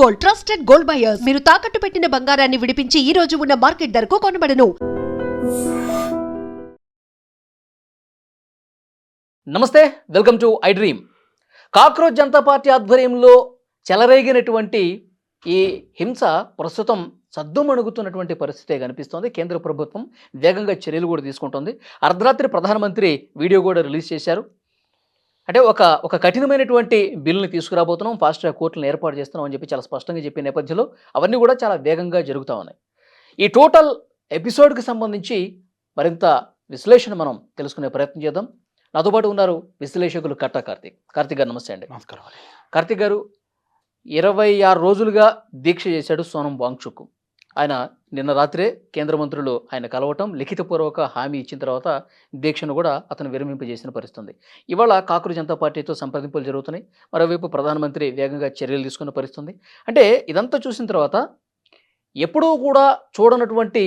Gold, trusted gold buyers. మీరు తాకట్టు పెట్టిన బంగారాన్ని విడిపించి ఈ రోజు ఉన్న మార్కెట్ ధరకు కొనబడను. నమస్తే, welcome to I dream. Cockroach Janata party ఆధ్వర్యంలో చెలరేగినటువంటి ఈ హింస ప్రస్తుతం సద్దుమణుగుతున్నటువంటి పరిస్థితే కనిపిస్తోంది. కేంద్ర ప్రభుత్వం వేగంగా చర్యలు కూడా తీసుకుంటోంది. అర్ధరాత్రి ప్రధానమంత్రి వీడియో కూడా రిలీజ్ చేశారు. అంటే ఒక కఠినమైనటువంటి బిల్లుని తీసుకురాబోతున్నాం, ఫాస్ట్ ట్రాక్ కోర్టులను ఏర్పాటు చేస్తున్నాం అని చెప్పి చాలా స్పష్టంగా చెప్పిన నేపథ్యంలో అవన్నీ కూడా చాలా వేగంగా జరుగుతూ ఉన్నాయి. ఈ టోటల్ ఎపిసోడ్కి సంబంధించి మరింత విశ్లేషణ మనం తెలుసుకునే ప్రయత్నం చేద్దాం. నాతో పాటు ఉన్నారు విశ్లేషకులు కట్టా కార్తీక్. కార్తీక్ గారు నమస్తే అండి. నమస్కారం. కార్తీక్ గారు 26 రోజులుగా దీక్ష చేశాడు సోనం వాంగ్చుక్. ఆయన నిన్న రాత్రే కేంద్ర మంత్రులు ఆయన కలవటం, లిఖితపూర్వక హామీ ఇచ్చిన తర్వాత దీక్షను కూడా అతను విరమింపజేసిన పరిస్థితుంది. ఇవాళ కాక్రోచ్ జనతా పార్టీతో సంప్రదింపులు జరుగుతున్నాయి. మరోవైపు ప్రధానమంత్రి వేగంగా చర్యలు తీసుకున్న పరిస్థితుంది. అంటే ఇదంతా చూసిన తర్వాత ఎప్పుడూ కూడా చూడనటువంటి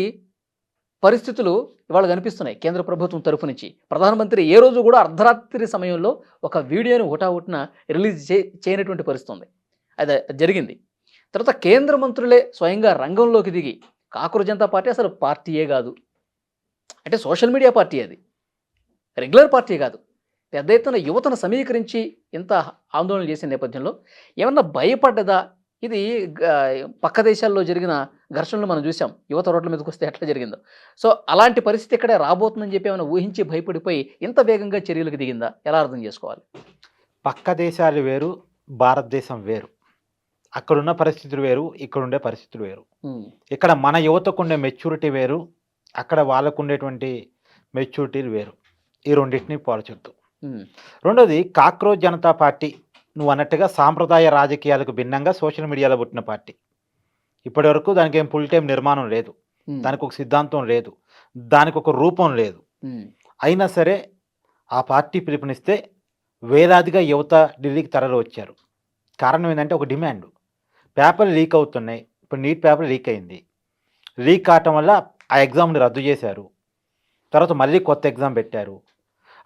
పరిస్థితులు ఇవాళ కనిపిస్తున్నాయి కేంద్ర ప్రభుత్వం తరఫు నుంచి. ప్రధానమంత్రి ఏ రోజు కూడా అర్ధరాత్రి సమయంలో ఒక వీడియోని హుటాహుటిన రిలీజ్ చేయనటువంటి పరిస్థితి ఉంది. అది జరిగింది. తర్వాత కేంద్ర మంత్రులే స్వయంగా రంగంలోకి దిగి కాక్రోచ్ జనతా పార్టీ అసలు పార్టీయే కాదు, అంటే సోషల్ మీడియా పార్టీ, అది రెగ్యులర్ పార్టీ కాదు, పెద్ద ఎత్తున యువతను సమీకరించి ఇంత ఆందోళన చేసే నేపథ్యంలో ఏమన్నా భయపడ్డదా? ఇది పక్క దేశాల్లో జరిగిన ఘర్షణలు మనం చూసాం, యువత రోడ్ల మీదకి వస్తే ఎట్లా జరిగిందో. సో అలాంటి పరిస్థితి ఇక్కడే రాబోతుందని చెప్పి ఏమైనా ఊహించి భయపడిపోయి ఇంత వేగంగా చర్యలకు దిగిందా? ఎలా అర్థం చేసుకోవాలి? పక్క దేశాలు వేరు, భారతదేశం వేరు. అక్కడున్న పరిస్థితులు వేరు, ఇక్కడుండే పరిస్థితులు వేరు. ఇక్కడ మన యువతకు ఉండే మెచ్యూరిటీ వేరు, అక్కడ వాళ్ళకు ఉండేటువంటి మెచ్యూరిటీలు వేరు. ఈ రెండింటిని పోల్చొద్దు. రెండోది, కాక్రోచ్ జనతా పార్టీ నువ్వు అన్నట్టుగా సాంప్రదాయ రాజకీయాలకు భిన్నంగా సోషల్ మీడియాలో పుట్టిన పార్టీ. ఇప్పటి వరకు దానికి ఏం ఫుల్ టైం నిర్మాణం లేదు, దానికి ఒక సిద్ధాంతం లేదు, దానికి ఒక రూపం లేదు. అయినా సరే ఆ పార్టీ పిలుపునిస్తే వేలాదిగా యువత ఢిల్లీకి తరలి వచ్చారు. కారణం ఏంటంటే ఒక డిమాండ్. పేపర్లు లీక్ అవుతున్నాయి. ఇప్పుడు నీట్ పేపర్ లీక్ అయింది. లీక్ కావటం వల్ల ఆ ఎగ్జామ్ని రద్దు చేశారు. తర్వాత మళ్ళీ కొత్త ఎగ్జామ్ పెట్టారు.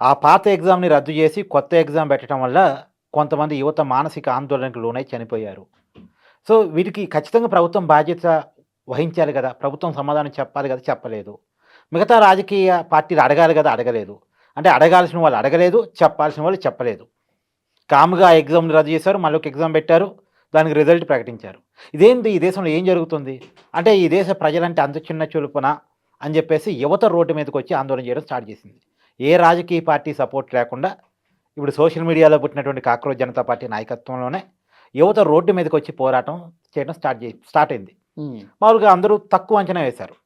ఆ పాత ఎగ్జామ్ని రద్దు చేసి కొత్త ఎగ్జామ్ పెట్టడం వల్ల కొంతమంది యువత మానసిక ఆందోళనకు లోనై చనిపోయారు. సో వీటికి ఖచ్చితంగా ప్రభుత్వం బాధ్యత వహించాలి కదా, ప్రభుత్వం సమాధానం చెప్పాలి కదా, చెప్పలేదు. మిగతా రాజకీయ పార్టీలు అడగాలి కదా, అడగలేదు. అంటే అడగాల్సిన వాళ్ళు అడగలేదు, చెప్పాల్సిన వాళ్ళు చెప్పలేదు. కాముగా ఆ ఎగ్జామ్ని రద్దు చేశారు, మళ్ళీ ఒక ఎగ్జామ్ పెట్టారు, దానికి రిజల్ట్ ప్రకటించారు. ఇదేంటి, ఈ దేశంలో ఏం జరుగుతుంది? అంటే ఈ దేశ ప్రజలంటే అంత చిన్న చులుపున అని చెప్పేసి యువత రోడ్డు మీదకి వచ్చి ఆందోళన చేయడం స్టార్ట్ చేసింది. ఏ రాజకీయ పార్టీ సపోర్ట్ లేకుండా ఇప్పుడు సోషల్ మీడియాలో పుట్టినటువంటి కాక్రోచ్ జనతా పార్టీ నాయకత్వంలోనే యువత రోడ్డు మీదకి వచ్చి పోరాటం చేయడం స్టార్ట్ అయింది. మామూలుగా అందరూ తక్కువ అంచనా వేశారు,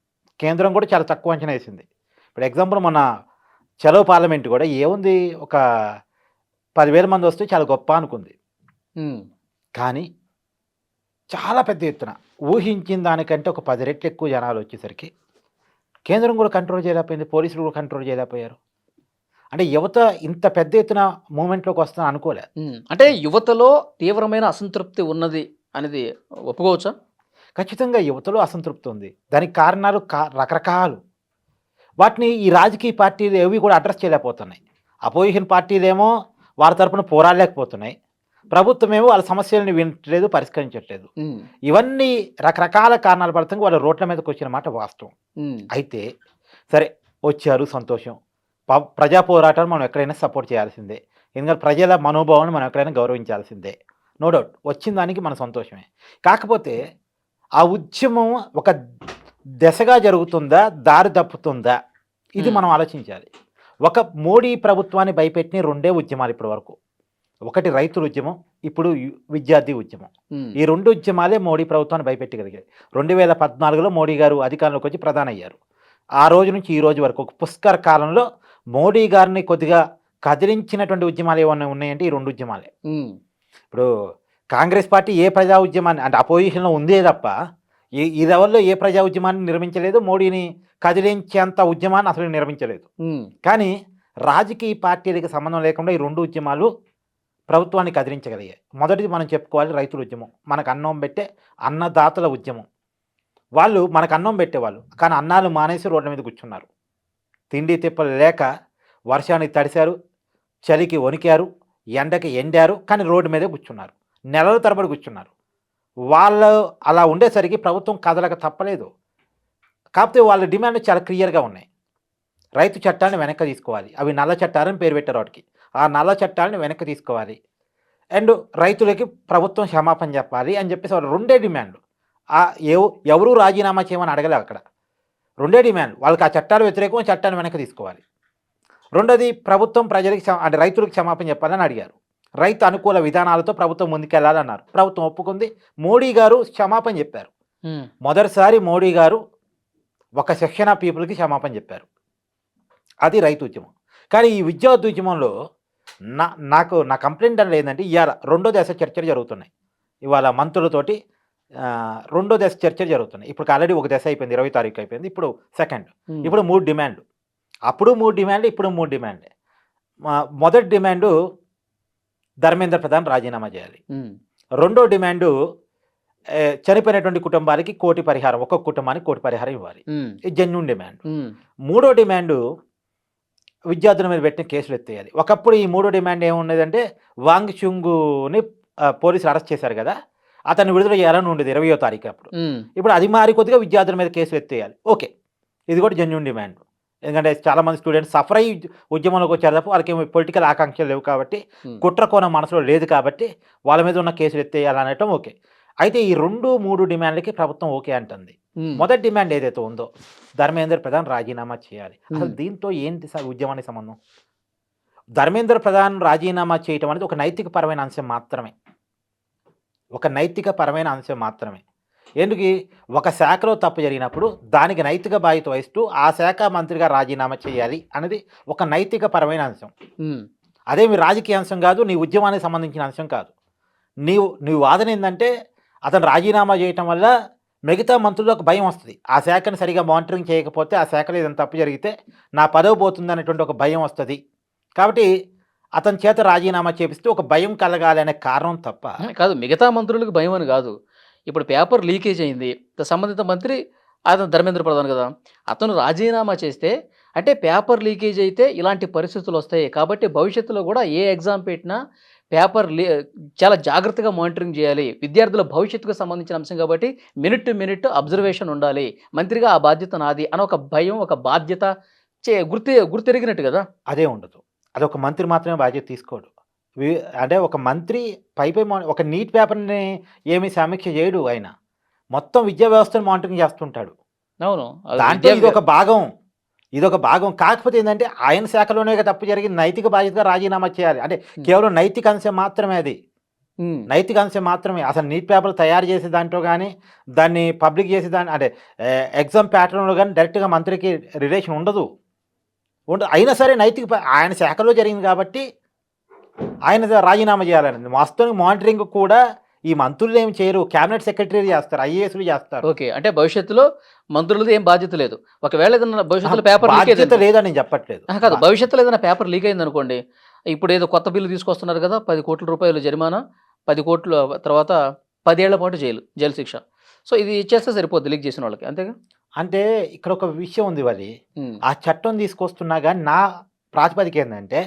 కేంద్రం కూడా చాలా తక్కువ అంచనా వేసింది. ఇప్పుడు ఎగ్జాంపుల్ మన చలో పార్లమెంట్ కూడా ఏముంది, ఒక 10,000 మంది వస్తే చాలా గొప్ప అనుకుంది. కానీ చాలా పెద్ద ఎత్తున ఊహించిన దానికంటే ఒక 10 రెట్లు ఎక్కువ జనాలు వచ్చేసరికి కేంద్రం కూడా కంట్రోల్ చేయలేకపోయింది, పోలీసులు కూడా కంట్రోల్ చేయలేకపోయారు. అంటే యువత ఇంత పెద్ద ఎత్తున మూమెంట్లోకి వస్తుందని అనుకోలేదు. అంటే యువతలో తీవ్రమైన అసంతృప్తి ఉన్నది అనేది ఒప్పుకోవచ్చా? ఖచ్చితంగా యువతలో అసంతృప్తి ఉంది. దానికి కారణాలు రకరకాలు. వాటిని ఈ రాజకీయ పార్టీలు ఏవి కూడా అడ్రస్ చేయలేకపోతున్నాయి. అపోజిషన్ పార్టీలేమో వాళ్ళ తరపున పోరాడలేకపోతున్నాయి, ప్రభుత్వం ఏమో వాళ్ళ సమస్యలను వినట్లేదు, పరిష్కరించట్లేదు. ఇవన్నీ రకరకాల కారణాలు పడుతుంది. వాళ్ళ రోడ్ల మీదకి వచ్చిన మాట వాస్తవం. అయితే సరే, వచ్చారు, సంతోషం. ప్రజా పోరాటాలు మనం ఎక్కడైనా సపోర్ట్ చేయాల్సిందే, ఎందుకంటే ప్రజల మనోభావాన్ని మనం ఎక్కడైనా గౌరవించాల్సిందే. నో డౌట్, వచ్చిన దానికి మన సంతోషమే. కాకపోతే ఆ ఉద్యమం ఒక దశగా జరుగుతుందా, దారి తప్పుతుందా, ఇది మనం ఆలోచించాలి. ఒక మోడీ ప్రభుత్వాన్ని భయపెట్టిన రెండే ఉద్యమాలు ఇప్పటి వరకు. ఒకటి రైతుల ఉద్యమం, ఇప్పుడు విద్యార్థి ఉద్యమం. ఈ రెండు ఉద్యమాలే మోడీ ప్రభుత్వాన్ని భయపెట్టగలిగాయి. 2014లో మోడీ గారు అధికారంలోకి వచ్చి ప్రధాని అయ్యారు. ఆ రోజు నుంచి ఈ రోజు వరకు ఒక పుష్కర కాలంలో మోడీ గారిని కొద్దిగా కదిలించినటువంటి ఉద్యమాలు ఏమన్నా ఉన్నాయంటే ఈ రెండు ఉద్యమాలే. ఇప్పుడు కాంగ్రెస్ పార్టీ ఏ ప్రజా ఉద్యమాన్ని, అంటే అపోజిషన్లో ఉందే తప్ప ఈ లెవెల్లో ఏ ప్రజా ఉద్యమాన్ని నిర్మించలేదు, మోడీని కదిలించేంత ఉద్యమాన్ని అసలు నిర్మించలేదు. కానీ రాజకీయ పార్టీలకు సంబంధం లేకుండా ఈ రెండు ఉద్యమాలు ప్రభుత్వాన్ని కదిలించగలిగాయి. మొదటిది మనం చెప్పుకోవాలి రైతుల ఉద్యమం. మనకు అన్నం పెట్టే అన్నదాతల ఉద్యమం. వాళ్ళు మనకు అన్నం పెట్టేవాళ్ళు, కానీ అన్నాలు మానేసి రోడ్ల మీద కూర్చున్నారు. తిండి తిప్పలు లేక వర్షానికి తడిశారు, చలికి వణికారు, ఎండకి ఎండారు, కానీ రోడ్డు మీదే కూర్చున్నారు. నెలల తరబడి కూర్చున్నారు. వాళ్ళు అలా ఉండేసరికి ప్రభుత్వం కదలక తప్పలేదు. కాకపోతే వాళ్ళ డిమాండ్ చాలా క్లియర్‌గా ఉన్నాయి. రైతు చట్టాన్ని వెనక్కి తీసుకోవాలి. అవి నల్ల చట్టాలని పేరు పెట్టారు వాటికి. ఆ నల్ల చట్టాలను వెనక్కి తీసుకోవాలి. అండ్ రైతులకి ప్రభుత్వం క్షమాపణ చెప్పాలి అని చెప్పేసి వాళ్ళు రెండే డిమాండ్లు. ఎవరు రాజీనామా చేయమని అడగలే అక్కడ. రెండే డిమాండ్. వాళ్ళకి ఆ చట్టాలు వ్యతిరేకం, చట్టాన్ని వెనక్కి తీసుకోవాలి. రెండోది ప్రభుత్వం ప్రజలకి అంటే రైతులకు క్షమాపణ చెప్పాలని అడిగారు. రైతు అనుకూల విధానాలతో ప్రభుత్వం ముందుకెళ్లాలన్నారు. ప్రభుత్వం ఒప్పుకుంది. మోడీ గారు క్షమాపణ చెప్పారు. మొదటిసారి మోడీ గారు ఒక సెక్షన్ ఆఫ్ పీపుల్కి క్షమాపణ చెప్పారు. అది రైతు ఉద్యమం. కానీ ఈ విద్యార్థి ఉద్యమంలో నా కంప్లైంట్ అనేది ఏంటంటే ఇవాళ రెండో దశ చర్చలు జరుగుతున్నాయి. ఇవాళ మంత్రులతోటి రెండో దశ చర్చలు జరుగుతున్నాయి. ఇప్పుడు ఆల్రెడీ ఒక దశ అయిపోయింది, 20 తారీఖు అయిపోయింది. ఇప్పుడు సెకండ్. ఇప్పుడు 3 డిమాండ్లు. అప్పుడు 3 డిమాండ్లు, ఇప్పుడు 3 డిమాండ్లే. మొదటి డిమాండు ధర్మేంద్ర ప్రధాన్ రాజీనామా చేయాలి. రెండో డిమాండు చనిపోయినటువంటి కుటుంబాలకి కోటి పరిహారం, ఒక్కొక్క కుటుంబానికి కోటి పరిహారం ఇవ్వాలి. ఇది జెన్యూన్ డిమాండ్. మూడో డిమాండు విద్యార్థుల మీద పెట్టిన కేసులు ఎత్తేయాలి. ఒకప్పుడు ఈ మూడో డిమాండ్ ఏమున్నదంటే వాంగ్ చుంగుని పోలీసులు అరెస్ట్ చేశారు కదా, అతన్ని విడుదల చేయాలని ఉండేది 20వ తారీఖు అప్పుడు. ఇప్పుడు అది మారి కొద్దిగా విద్యార్థుల మీద కేసులు ఎత్తేయాలి. ఓకే, ఇది కూడా జెన్యూన్ డిమాండ్. ఎందుకంటే చాలామంది స్టూడెంట్స్ సఫర్ అయ్యి ఉద్యమంలోకి వచ్చారు తప్ప వాళ్ళకి పొలిటికల్ ఆకాంక్షలు లేవు కాబట్టి, కుట్ర కోణం మనసులో లేదు కాబట్టి వాళ్ళ మీద ఉన్న కేసులు ఎత్తేయాలనటం ఓకే. అయితే ఈ 2, 3 డిమాండ్లకి ప్రభుత్వం ఓకే అంటుంది. మొదటి డిమాండ్ ఏదైతే ఉందో ధర్మేంద్ర ప్రధాన్ రాజీనామా చేయాలి. అసలు దీంతో ఏంటి ఉద్యమానికి సంబంధం? ధర్మేంద్ర ప్రధాన్ రాజీనామా చేయటం అనేది ఒక నైతిక పరమైన అంశం మాత్రమే. ఒక నైతిక పరమైన అంశం మాత్రమే. ఎందుకు? ఒక శాఖలో తప్పు జరిగినప్పుడు దానికి నైతిక బాధ్యత వహిస్తూ ఆ శాఖ మంత్రిగా రాజీనామా చేయాలి అనేది ఒక నైతిక పరమైన అంశం. అదేమి రాజకీయ అంశం కాదు, నీ ఉద్యమానికి సంబంధించిన అంశం కాదు. నీ వాదన ఏంటంటే అతను రాజీనామా చేయటం వల్ల మిగతా మంత్రులకు భయం వస్తుంది. ఆ శాఖను సరిగా మానిటరింగ్ చేయకపోతే, ఆ శాఖలో ఏదైనా తప్పు జరిగితే నా పదవి పోతుంది అనేటువంటి ఒక భయం వస్తుంది. కాబట్టి అతని చేత రాజీనామా చేపిస్తే ఒక భయం కలగాలి అనే కారణం తప్ప కాదు. మిగతా మంత్రులకు భయం అని కాదు. ఇప్పుడు పేపర్ లీకేజ్ అయింది, సంబంధిత మంత్రి అతను ధర్మేంద్ర ప్రధాన్ కదా, అతను రాజీనామా చేస్తే అంటే పేపర్ లీకేజ్ అయితే ఇలాంటి పరిస్థితులు వస్తాయి. కాబట్టి భవిష్యత్తులో కూడా ఏ ఎగ్జామ్ పెట్టినా పేపర్ చాలా జాగ్రత్తగా మానిటరింగ్ చేయాలి. విద్యార్థుల భవిష్యత్తుకు సంబంధించిన అంశం కాబట్టి మినిట్ టు మినిట్ అబ్జర్వేషన్ ఉండాలి. మంత్రిగా ఆ బాధ్యత నాది అని ఒక భయం, ఒక బాధ్యత గుర్తెరిగినట్టు కదా. అదే ఉండదు. అదొక మంత్రి మాత్రమే బాధ్యత తీసుకోడు. అంటే ఒక మంత్రి పై ఒక నీట్ పేపర్ని ఏమీ సమీక్ష చేయడు. ఆయన మొత్తం విద్యా వ్యవస్థను మానిటరింగ్ చేస్తుంటాడు. అవును, దాంట్లో ఇదొక భాగం. కాకపోతే ఏంటంటే ఆయన శాఖలోనే తప్పు జరిగింది, నైతిక బాధ్యతగా రాజీనామా చేయాలి. అంటే కేవలం నైతిక అంశం మాత్రమే అది. నైతిక అంశం మాత్రమే. అసలు నీట్ పేపర్లు తయారు చేసే దాంట్లో కానీ, దాన్ని పబ్లిక్ చేసే అంటే ఎగ్జామ్ ప్యాటర్న్లో కానీ డైరెక్ట్గా మంత్రికి రిలేషన్ ఉండదు. అయినా సరే నైతిక ఆయన శాఖలో జరిగింది కాబట్టి ఆయన రాజీనామా చేయాలని. వాస్తవానికి మానిటరింగ్ కూడా ఈ మంత్రులు ఏమి చేయరు, క్యాబినెట్ సెక్రటరీ చేస్తారు, ఐఏఎస్లు చేస్తారు. ఓకే, అంటే భవిష్యత్తులో మంత్రులది ఏం బాధ్యత లేదు. ఒకవేళ ఏదైనా భవిష్యత్తులో పేపర్ బాధ్యత లేదని నేను చెప్పట్లేదు. కాదు, భవిష్యత్తులో ఏదైనా పేపర్ లీక్ అయింది అనుకోండి, ఇప్పుడు ఏదో కొత్త బిల్లు తీసుకొస్తున్నారు కదా, 10 కోట్ల రూపాయలు జరిమానా, 10 కోట్ల తర్వాత 10 ఏళ్ల పాటు జైలు శిక్ష. సో ఇది ఇచ్చేస్తే సరిపోద్ది లీక్ చేసిన వాళ్ళకి, అంతేగా. అంటే ఇక్కడ ఒక విషయం ఉంది. అది ఆ చట్టం తీసుకొస్తున్నా కానీ నా ప్రాతిపదిక ఏంటంటే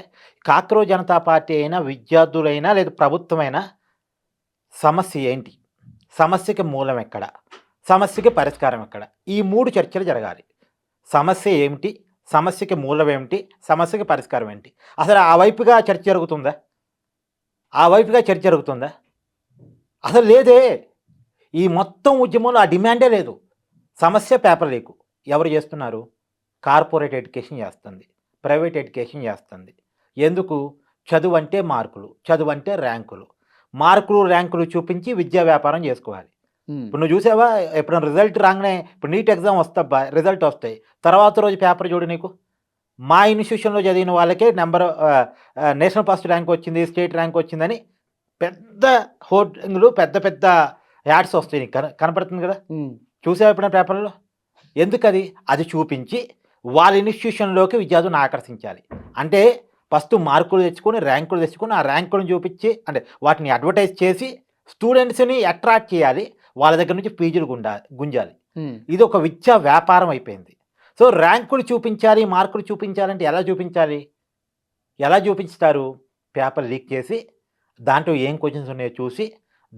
కాక్రోజ్ జనతా పార్టీ అయినా, విద్యార్థులైనా, లేదా ప్రభుత్వమైనా సమస్య ఏంటి, సమస్యకి మూలం ఎక్కడ, సమస్యకి పరిష్కారం ఎక్కడ, ఈ 3 చర్చలు జరగాలి. సమస్య ఏమిటి, సమస్యకి మూలం ఏమిటి, సమస్యకి పరిష్కారం ఏంటి. అసలు ఆ వైపుగా చర్చ జరుగుతుందా? అసలు లేదే. ఈ మొత్తం ఉద్యమంలో ఆ డిమాండే లేదు. సమస్య పేపర్ లీకు ఎవరు చేస్తున్నారు? కార్పొరేట్ ఎడ్యుకేషన్ చేస్తుంది, ప్రైవేట్ ఎడ్యుకేషన్ చేస్తుంది. ఎందుకు? చదువు అంటే మార్కులు, చదువు అంటే ర్యాంకులు చూపించి విద్యా వ్యాపారం చేసుకోవాలి. ఇప్పుడు నువ్వు చూసావా, ఎప్పుడైనా రిజల్ట్ రాగానే, ఇప్పుడు నీట్ ఎగ్జామ్ వస్తాబ్బా, రిజల్ట్ వస్తాయి, తర్వాత రోజు పేపర్ చూడు. నీకు మా ఇన్స్టిట్యూషన్లో చదివిన వాళ్ళకే నేషనల్ ఫస్ట్ ర్యాంక్ వచ్చింది, స్టేట్ ర్యాంక్ వచ్చిందని పెద్ద హోర్డింగ్లు, పెద్ద పెద్ద యాడ్స్ వస్తాయి. నీకు కనపడుతుంది కదా, చూసావా ఎప్పుడైనా పేపర్లో? ఎందుకు? అది చూపించి వాళ్ళ ఇన్స్టిట్యూషన్లోకి విద్యార్థులను ఆకర్షించాలి. అంటే ఫస్ట్ మార్కులు తెచ్చుకొని, ర్యాంకులు తెచ్చుకొని, ఆ ర్యాంకులను చూపించి, అంటే వాటిని అడ్వర్టైజ్ చేసి స్టూడెంట్స్ని అట్రాక్ట్ చేయాలి, వాళ్ళ దగ్గర నుంచి ఫీజులు గుంజాలి. ఇది ఒక విద్యా వ్యాపారం అయిపోయింది. సో ర్యాంకులు చూపించాలి, మార్కులు చూపించాలంటే ఎలా చూపించుతారు? పేపర్ లీక్ చేసి దాంట్లో ఏం క్వశ్చన్స్ ఉన్నాయో చూసి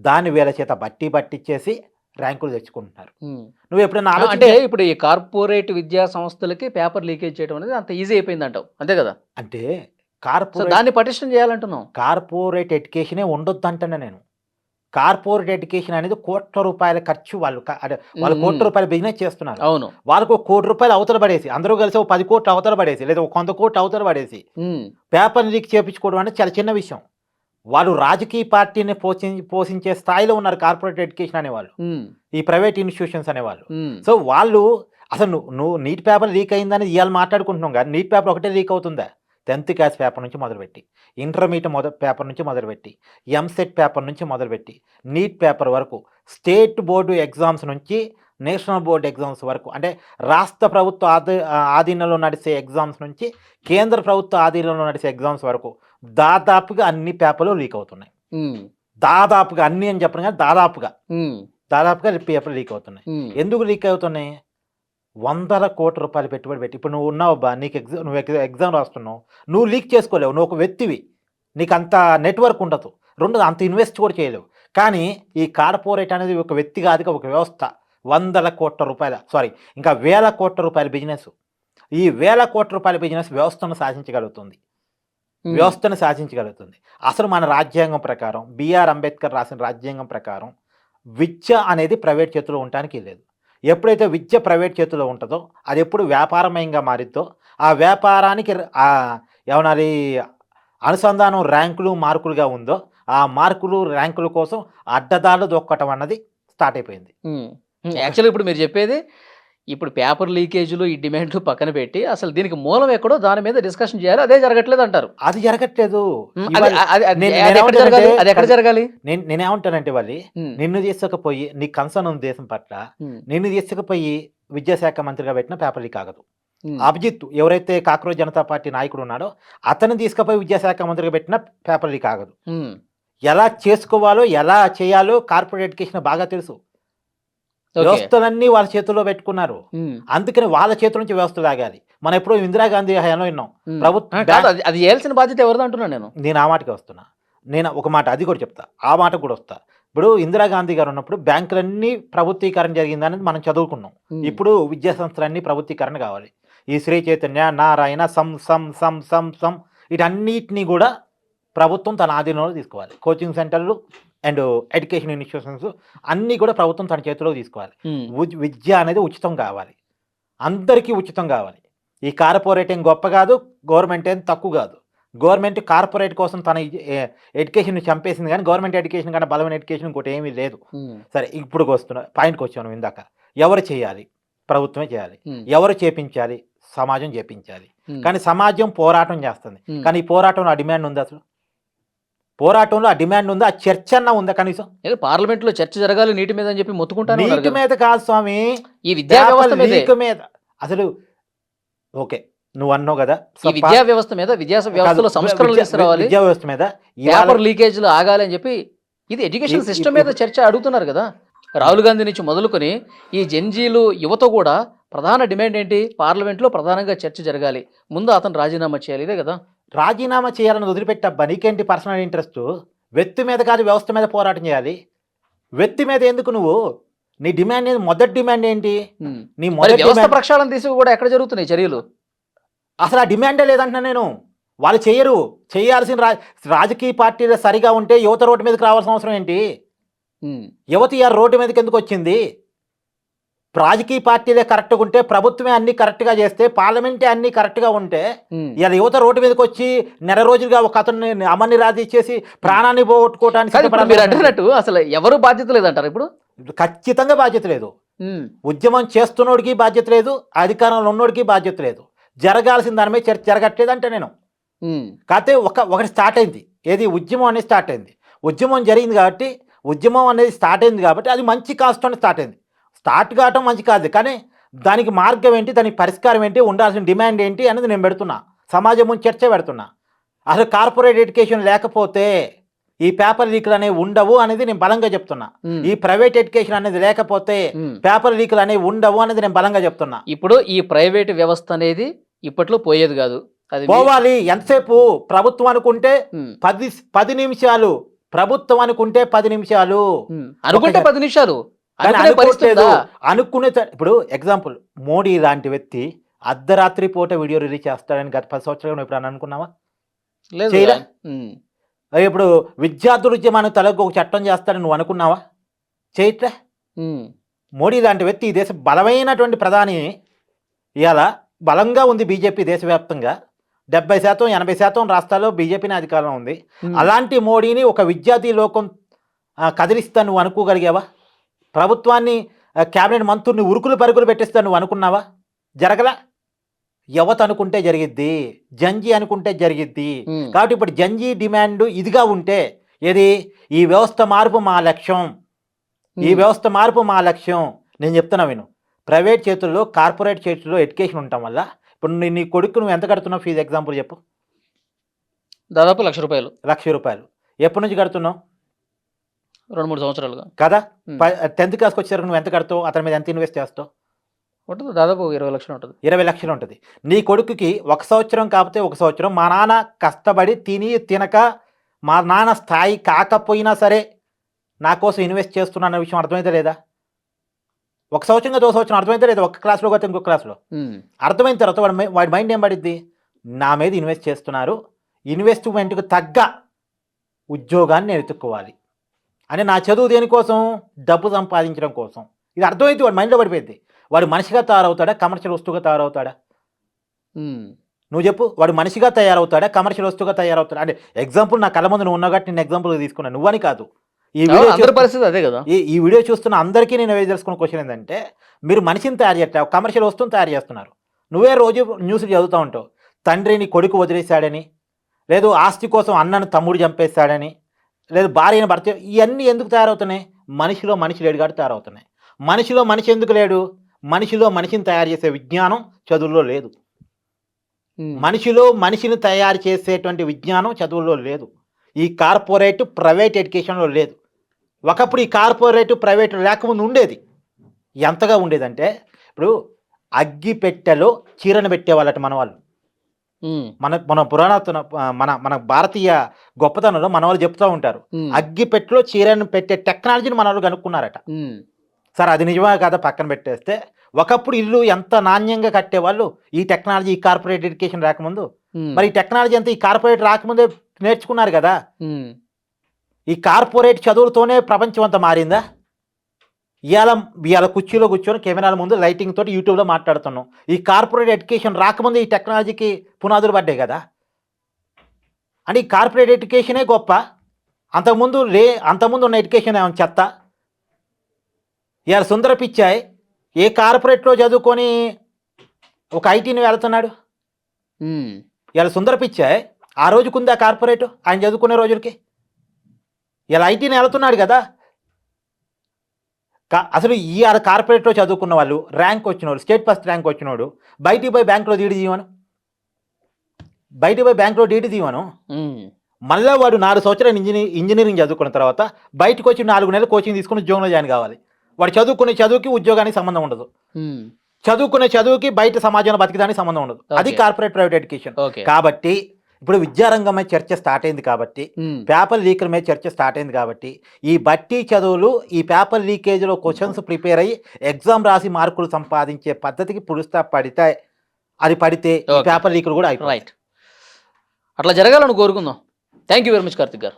దాన్ని వీళ్ళ చేత బట్టిచ్చేసి ర్యాంకులు తెచ్చుకుంటున్నారు. ఉమ్. నువ్వు ఎప్పుడైనా అంటే ఆలోచించే ఇప్పుడు ఈ కార్పొరేట్ విద్యా సంస్థలకి పేపర్ లీకేజ్ చేయడం అనేది అంత ఈజీ అయిపోయింది అంటావు, అంతే కదా? అంటే సో దాన్ని పటిష్టం చేయాలంటున్నాం. కార్పొరేట్ ఎడ్యుకేషనే ఉండొద్దు అంటున్నా నేను. కార్పొరేట్ ఎడ్యుకేషన్ అనేది కోట్ల రూపాయల ఖర్చు అంటే వాళ్ళు కోట్ల రూపాయల బిజినెస్ చేస్తున్నారు. అవును. వాళ్ళకు ఒక కోటి రూపాయలు అవతల పడేసి అందరూ కలిసి ఒక 10 కోట్లు అవతల పడేసి లేదా ఒక 100 కోట్లు అవతల పడేసి ఉమ్. పేపర్ లీక్ చేయించుకోవడం అనేది చాలా చిన్న విషయం. వాళ్ళు రాజకీయ పార్టీని పోషించే స్థాయిలో ఉన్నారు కార్పొరేట్ ఎడ్యుకేషన్ అనేవాళ్ళు, ఉమ్. ఈ ప్రైవేట్ ఇన్స్టిట్యూషన్స్ అనేవాళ్ళు. ఉమ్. సో వాళ్ళు అసలు నువ్వు నీట్ పేపర్ లీక్ అయిందని ఇవాళ మాట్లాడుకుంటున్నాం కానీ నీట్ పేపర్ ఒకటే లీక్ అవుతుందా? 10th క్లాస్ పేపర్ నుంచి మొదలుపెట్టి, ఇంటర్మీడియట్ పేపర్ నుంచి మొదలుపెట్టి, ఎంసెట్ పేపర్ నుంచి మొదలుపెట్టి, నీట్ పేపర్ వరకు, స్టేట్ బోర్డు ఎగ్జామ్స్ నుంచి నేషనల్ బోర్డు ఎగ్జామ్స్ వరకు, అంటే రాష్ట్ర ప్రభుత్వ ఆధీనంలో నడిచే ఎగ్జామ్స్ నుంచి కేంద్ర ప్రభుత్వ ఆధీనంలో నడిచే ఎగ్జామ్స్ వరకు దాదాపుగా అన్ని పేపర్లు లీక్ అవుతున్నాయి. ఉమ్. దాదాపుగా అన్ని అని చెప్పను కానీ ఉమ్. దాదాపుగా పేపర్ లీక్ అవుతున్నాయి. ఉమ్. ఎందుకు లీక్ అవుతున్నాయి? 100 కోట్ల రూపాయలు పెట్టుబడి పెట్టి ఇప్పుడు నువ్వు ఉన్నావబ్బా, నువ్వు ఎగ్జామ్ రాస్తున్నావు, నువ్వు లీక్ చేసుకోలేవు, నువ్వు ఒక వ్యక్తివి, నీకు అంత నెట్వర్క్ ఉండదు, రెండోది అంత ఇన్వెస్ట్ కూడా చేయలేవు. కానీ ఈ కార్పొరేట్ అనేది ఒక వ్యక్తి కాదుగా, ఒక వ్యవస్థ. 100 కోట్ల రూపాయల ఇంకా 1000 కోట్ల రూపాయల బిజినెస్. ఈ 1000 కోట్ల రూపాయల బిజినెస్ వ్యవస్థను శాసించగలుగుతుంది. అసలు మన రాజ్యాంగం ప్రకారం, బిఆర్ అంబేద్కర్ రాసిన రాజ్యాంగం ప్రకారం విద్య అనేది ప్రైవేట్ చేతిలో ఉండటానికి లేదు. ఎప్పుడైతే విద్య ప్రైవేట్ చేతిలో ఉంటుందో అది ఎప్పుడు వ్యాపారమయంగా మారిద్దో, ఆ వ్యాపారానికి ఏమనాలి అనుసంధానం ర్యాంకులు మార్కులుగా ఉందో, ఆ మార్కులు ర్యాంకుల కోసం అడ్డదారులు దొక్కటం అన్నది స్టార్ట్ అయిపోయింది. యాక్చువల్గా ఇప్పుడు మీరు చెప్పేది ఇప్పుడు పేపర్ లీకేజీలు ఈ డిమాండ్లు పక్కన పెట్టి అసలు దీనికి మూలం ఎక్కడో దాని మీద డిస్కషన్ చేయాలి, అదే జరగట్లేదు అంటారు. అది జరగట్లేదు. అది ఎక్కడ జరగాలి? నేనేమంటానంటే వాళ్ళు నిన్ను తీసుకపోయి నీ కన్సర్న్ ఉన్న దేశం పట్ల నిన్ను తీసుకపోయి విద్యాశాఖ మంత్రిగా పెట్టిన పేపర్ లీక్ ఆగదు. అభిజిత్ ఎవరైతే కాక్రోజ్ జనతా పార్టీ నాయకుడు ఉన్నాడో అతను తీసుకుపోయి విద్యాశాఖ మంత్రిగా పెట్టిన పేపర్ లీక్ ఆగదు. ఎలా చేసుకోవాలో ఎలా చేయాలో కార్పొరేట్ ఎడ్యుకేషన్ బాగా తెలుసు. వ్యవస్థలన్నీ వాళ్ళ చేతుల్లో పెట్టుకున్నారు, అందుకని వాళ్ళ చేతుల నుంచి వ్యవస్థ లాగాలి. మనం ఎప్పుడో ఇందిరాగాంధీ హయాంలో విన్నాం ప్రభుత్వం. అది చేయాల్సిన బాధ్యత ఎవరిది అంటున్నా నేను ఆ మాటకి వస్తున్నా. నేను ఒక మాట అది కూడా చెప్తా, ఆ మాట కూడా వస్తా. ఇప్పుడు ఇందిరాగాంధీ గారు ఉన్నప్పుడు బ్యాంకులన్నీ ప్రభుత్వీకరణ జరిగిందనేది మనం చదువుకున్నాం. ఇప్పుడు విద్యా సంస్థలన్నీ ప్రభుత్వీకరణ కావాలి. ఈ శ్రీ చైతన్య, నారాయణ, సం వీటన్నిటినీ కూడా ప్రభుత్వం తన ఆధీనంలో తీసుకోవాలి. కోచింగ్ సెంటర్లు అండ్ ఎడ్యుకేషన్ ఇన్స్టిట్యూషన్స్ అన్నీ కూడా ప్రభుత్వం తన చేతిలో తీసుకోవాలి. విద్య అనేది ఉచితం కావాలి, అందరికీ ఉచితం కావాలి. ఈ కార్పొరేట్ ఏం గొప్ప కాదు, గవర్నమెంట్ ఏం తక్కువ కాదు. గవర్నమెంట్ కార్పొరేట్ కోసం తన ఎడ్యుకేషన్ చంపేసింది, కానీ గవర్నమెంట్ ఎడ్యుకేషన్ కన్నా బలమైన ఎడ్యుకేషన్ ఇంకోటి ఏమీ లేదు. సరే, ఇప్పుడు పాయింట్కి వచ్చాను ఇందాక. ఎవరు చేయాలి? ప్రభుత్వమే చేయాలి. ఎవరు చేపించాలి? సమాజం చేపించాలి. కానీ సమాజం పోరాటం చేస్తుంది, కానీ ఈ పోరాటంలో ఆ డిమాండ్ ఉంది? అసలు పోరాటంలో ఆ డిమాండ్ ఉందా? ఆ చర్చ అన్నా ఉందా? కనీసం పార్లమెంట్ లో చర్చ జరగాలి నీటి మీద అని చెప్పి మొత్తుకుంటారు. నీటి మీద కాదు స్వామి, ఈ విద్యా వ్యవస్థ మీద. అసలు ఓకే, నువ్వు అన్నావు కదా విద్యా వ్యవస్థ మీద, విద్యా వ్యవస్థలో సంస్కరణలు తీసుకురావాలి, విద్యా వ్యవస్థ మీద పేపర్ లీకేజీలు ఆగాలి అని చెప్పి ఇది ఎడ్యుకేషన్ సిస్టమ్ మీద చర్చ అడుగుతున్నారు కదా. రాహుల్ గాంధీ నుంచి మొదలుకొని ఈ జెన్జీలు యువత కూడా ప్రధాన డిమాండ్ ఏంటి? పార్లమెంట్లో ప్రధానంగా చర్చ జరగాలి, ముందు అతను రాజీనామా చేయాలి, ఇదే కదా. రాజీనామా చేయాలని వదిలిపెట్టబ్బా, నీకేంటి పర్సనల్ ఇంట్రెస్ట్? వ్యక్తి మీద కాదు, వ్యవస్థ మీద పోరాటం చేయాలి. వ్యక్తి మీద ఎందుకు? నువ్వు నీ డిమాండ్ ఏంటి? మొదటి డిమాండ్ ఏంటి? నీ మొదటి వ్యవస్థ ప్రక్షాళన తీసుకు కూడా ఎక్కడ జరుగుతున్నాయి చర్యలు? అసలు ఆ డిమాండే లేదంటున్నా నేను. వాళ్ళు చేయరు. చేయాల్సిన రాజకీయ పార్టీలు సరిగా ఉంటే యువత రోడ్డు మీదకి రావాల్సిన అవసరం ఏంటి? యువత ఈ రోడ్డు మీదకి ఎందుకు వచ్చింది? రాజకీయ పార్టీలే కరెక్ట్గా ఉంటే, ప్రభుత్వమే అన్ని కరెక్ట్గా చేస్తే, పార్లమెంటే అన్ని కరెక్ట్గా ఉంటే, ఇలా యువత రోడ్డు మీదకి వచ్చి నెల రోజులుగా ఒక అతన్ని అమన్ని రాజీ ఇచ్చేసి ప్రాణాన్ని పోగొట్టుకోవడానికి అసలు ఎవరు బాధ్యత లేదంటారు? ఇప్పుడు ఖచ్చితంగా బాధ్యత లేదు. ఉద్యమం చేస్తున్నోడికి బాధ్యత లేదు, అధికారంలో ఉన్నోడికి బాధ్యత లేదు. జరగాల్సిన దాని మీద చర్చ జరగట్లేదు అంటే నేను. కాకపోతే ఒకటి స్టార్ట్ అయింది. ఏది? ఉద్యమం అనేది స్టార్ట్ అయింది. ఉద్యమం జరిగింది కాబట్టి, ఉద్యమం అనేది స్టార్ట్ అయింది కాబట్టి అది మంచి కాస్ట్తో స్టార్ట్ అయింది. స్టార్ట్ కావటం మంచి కాదు, కానీ దానికి మార్గం ఏంటి, దానికి పరిష్కారం ఏంటి, ఉండాల్సిన డిమాండ్ ఏంటి అనేది నేను పెడుతున్నా, సమాజం ముందు చర్చ పెడుతున్నా. అసలు కార్పొరేట్ ఎడ్యుకేషన్ లేకపోతే ఈ పేపర్ లీకులు అనేవి ఉండవు అనేది నేను బలంగా చెప్తున్నా. ఈ ప్రైవేట్ ఎడ్యుకేషన్ అనేది లేకపోతే పేపర్ లీకులు అనేవి ఉండవు అనేది నేను బలంగా చెప్తున్నా. ఇప్పుడు ఈ ప్రైవేట్ వ్యవస్థ అనేది ఇప్పట్లో పోయేది కాదు, అది పోవాలి. ఎంతసేపు ప్రభుత్వం అనుకుంటే 10 నిమిషాలు ప్రభుత్వం అనుకుంటే 10 నిమిషాలు, అనుకుంటే 10 నిమిషాలు కానీ అనుకునే పరిస్థితి అనుకోవట్లేదు. ఉందా? అనుకునే ఇప్పుడు ఎగ్జాంపుల్ మోడీ లాంటి వ్యక్తి అర్ధరాత్రి పూట వీడియో రిలీజ్ చేస్తాడని గత 10 సంవత్సరాలు నువ్వు ఎప్పుడు అనుకున్నావా? లేదు చేయలే. కదా? ఉమ్. ఇప్పుడు విద్యార్థుల ఉద్యమానికి తలకు ఒక చట్టం చేస్తాడని నువ్వు అనుకున్నావా? చేయట్లే. ఉమ్. మోడీ లాంటి వ్యక్తి ఈ దేశ బలమైనటువంటి ప్రధాని ఇవాళ బలంగా ఉంది బీజేపీ దేశవ్యాప్తంగా 70% 80% రాష్ట్రాల్లో బీజేపీని అధికారం ఉంది. అలాంటి మోడీని ఒక విద్యార్థి లోకం కదిలిస్తా నువ్వు అనుకోగలిగావా? ప్రభుత్వాన్ని క్యాబినెట్ మంత్రుల్ని ఉరుకులు పరుగులు పెట్టిస్తా నువ్వు అనుకున్నావా? జరగలా. యువత అనుకుంటే జరిగిద్ది, జంజీ అనుకుంటే జరిగిద్ది. ఉమ్. కాబట్టి ఇప్పుడు జంజీ డిమాండ్ ఇదిగా ఉంటే ఏది ఈ వ్యవస్థ మార్పు మా లక్ష్యం, ఈ వ్యవస్థ మార్పు మా లక్ష్యం. నేను చెప్తున్నా విను. ప్రైవేట్ చేతుల్లో కార్పొరేట్ చేతుల్లో ఎడ్యుకేషన్ ఉండటం వల్ల ఇప్పుడు నీ కొడుకు నువ్వు ఎంత కడుతున్నావు ఫీజు ఎగ్జాంపుల్ చెప్పు. దాదాపు ₹1,00,000 ₹1,00,000. ఎప్పటి నుంచి కడుతున్నావు 2-3 సంవత్సరాలుగా కదా? ఉమ్. 10th క్లాస్కి వచ్చేసరికి నువ్వు ఎంత కడతావు, అతని మీద ఎంత ఇన్వెస్ట్ చేస్తావు? ఉంటుంది, దాదాపు 20 లక్షలు ఉంటుంది. 20 లక్షలు ఉంటుంది. నీ కొడుకుకి 1 సంవత్సరం కాకపోతే 1 సంవత్సరం మా నాన్న కష్టపడి తిని తినక మా నాన్న స్థాయి కాకపోయినా సరే నా కోసం ఇన్వెస్ట్ చేస్తున్నా విషయం అర్థమైతే లేదా? 1 సంవత్సరం కదా 2 సంవత్సరం అర్థమైతే లేదా? ఒక క్లాస్లో కాకపోతే ఇంకొక క్లాస్లో ఉమ్. అర్థమైన తర్వాత వాడి మైండ్ ఏం పడిద్ది? నా మీద ఇన్వెస్ట్ చేస్తున్నారు, ఇన్వెస్ట్మెంట్కి తగ్గ ఉద్యోగాన్ని నేను వెతుక్కోవాలి అని. నా చదువు దేనికోసం? డబ్బు సంపాదించడం కోసం. ఇది అర్థమైతే వాడి మైండ్లో పడిపోయింది. వాడు మనిషిగా తయారవుతాడా, కమర్షియల్ వస్తువుగా తయారవుతాడా? ఉమ్. నువ్వు చెప్పు. వాడు మనిషిగా తయారవుతాడా, కమర్షియల్ వస్తువుగా తయారవుతాడా? అంటే ఎగ్జాంపుల్ నా కళ్ళ ముందు నువ్వు ఉన్నావు కాబట్టి నేను ఎగ్జాంపుల్ తీసుకున్నాను, నువ్వని కాదు. ఈ వీడియో అందరి పరిస్థితి అదే కదా. ఈ వీడియో చూస్తున్న అందరికీ నేను తెలుసుకున్న క్వశ్చన్ ఏంటంటే, మీరు మనిషిని తయారు చేయట్లేదు, కమర్షియల్ వస్తువుని తయారు చేస్తున్నారు. నువ్వే రోజు న్యూస్లు చదువుతూ ఉంటావు, తండ్రిని కొడుకు వదిలేశాడని, లేదు ఆస్తి కోసం అన్నను తమ్ముడు చంపేశాడని, లేదు భార్యని భర్త. ఇవన్నీ ఎందుకు తయారవుతున్నాయి? మనిషిలో మనిషి లేడు కాబట్టి తయారవుతున్నాయి. మనిషిలో మనిషి ఎందుకు లేడు? మనిషిలో మనిషిని తయారు చేసే విజ్ఞానం చదువుల్లో లేదు. మనిషిలో మనిషిని తయారు చేసేటువంటి విజ్ఞానం చదువుల్లో లేదు. ఈ కార్పొరేట్ ప్రైవేట్ ఎడ్యుకేషన్లో లేదు. ఒకప్పుడు ఈ కార్పొరేట్ ప్రైవేట్ లేకముందు ఉండేది. ఎంతగా ఉండేదంటే, ఇప్పుడు అగ్గిపెట్టెలో చీరను పెట్టేవాళ్ళట మన వాళ్ళు. మన పురాణాతన మన భారతీయ గొప్పతనంలో మన వాళ్ళు చెప్తూ ఉంటారు, అగ్గిపెట్టెలో చీరను పెట్టే టెక్నాలజీని మన వాళ్ళు కనుక్కున్నారట. సార్ అది నిజమే కదా పక్కన పెట్టేస్తే, ఒకప్పుడు ఇల్లు ఎంత నాణ్యంగా కట్టేవాళ్ళు ఈ టెక్నాలజీ, ఈ కార్పొరేట్ ఎడ్యుకేషన్ రాకముందు. మరి ఈ టెక్నాలజీ అంతా ఈ కార్పొరేట్ రాకముందే నేర్చుకున్నారు కదా. ఈ కార్పొరేట్ చదువులతోనే ప్రపంచం అంతా మారిందా? ఇవాళ కుర్చీలో కూర్చొని కెమెరాల ముందు లైటింగ్ తోటి యూట్యూబ్లో మాట్లాడుతున్నాం. ఈ కార్పొరేట్ ఎడ్యుకేషన్ రాకముందు ఈ టెక్నాలజీకి పునాదులు పడ్డాయి కదా. అంటే ఈ కార్పొరేట్ ఎడ్యుకేషనే గొప్ప, అంతకుముందు ఉన్న ఎడ్యుకేషన్ ఏమైనా చెత్త. ఇవాళ సుందర పిచ్చాయ్ ఏ కార్పొరేట్లో చదువుకొని ఒక ఐటీని వెళ్తున్నాడు. ఇవాళ సుందర పిచ్చాయ్ ఆ రోజుకుంది ఆ కార్పొరేట్, ఆయన చదువుకునే రోజులకి. ఇలా ఐటీని వెళ్తున్నాడు కదా. అసలు ఈ కార్పొరేట్లో చదువుకున్న వాళ్ళు, ర్యాంక్ వచ్చినోడు, స్టేట్ ఫస్ట్ ర్యాంక్ వచ్చినోడు బయటికి పోయి బ్యాంకులో డీడీ తీయమను, మళ్ళీ వాడు 4 సంవత్సరాలు ఇంజనీరింగ్ చదువుకున్న తర్వాత బయటకు వచ్చి 4 నెలలు కోచింగ్ తీసుకుని ఉద్యోగంలో జాయిన్ కావాలి. వాడు చదువుకునే చదువుకి ఉద్యోగానికి సంబంధం ఉండదు, చదువుకునే చదువుకి బయట సమాజంలో బతికిదానికి సంబంధం ఉండదు. అది కార్పొరేట్ ప్రైవేట్ ఎడ్యుకేషన్. కాబట్టి ఇప్పుడు విద్యారంగం మీద చర్చ స్టార్ట్ అయింది కాబట్టి, పేపర్ లీకుల మీద చర్చ స్టార్ట్ అయింది కాబట్టి, ఈ బట్టి చదువులు, ఈ పేపర్ లీకేజ్లో క్వశ్చన్స్ ప్రిపేర్ అయ్యి ఎగ్జామ్ రాసి మార్కులు సంపాదించే పద్ధతికి పురుస్తా పడితే ఈ పేపర్ లీకులు కూడా అయిపోయి. రైట్, అట్లా జరగాలని కోరుకుందాం. Thank you very much Karthik గారు.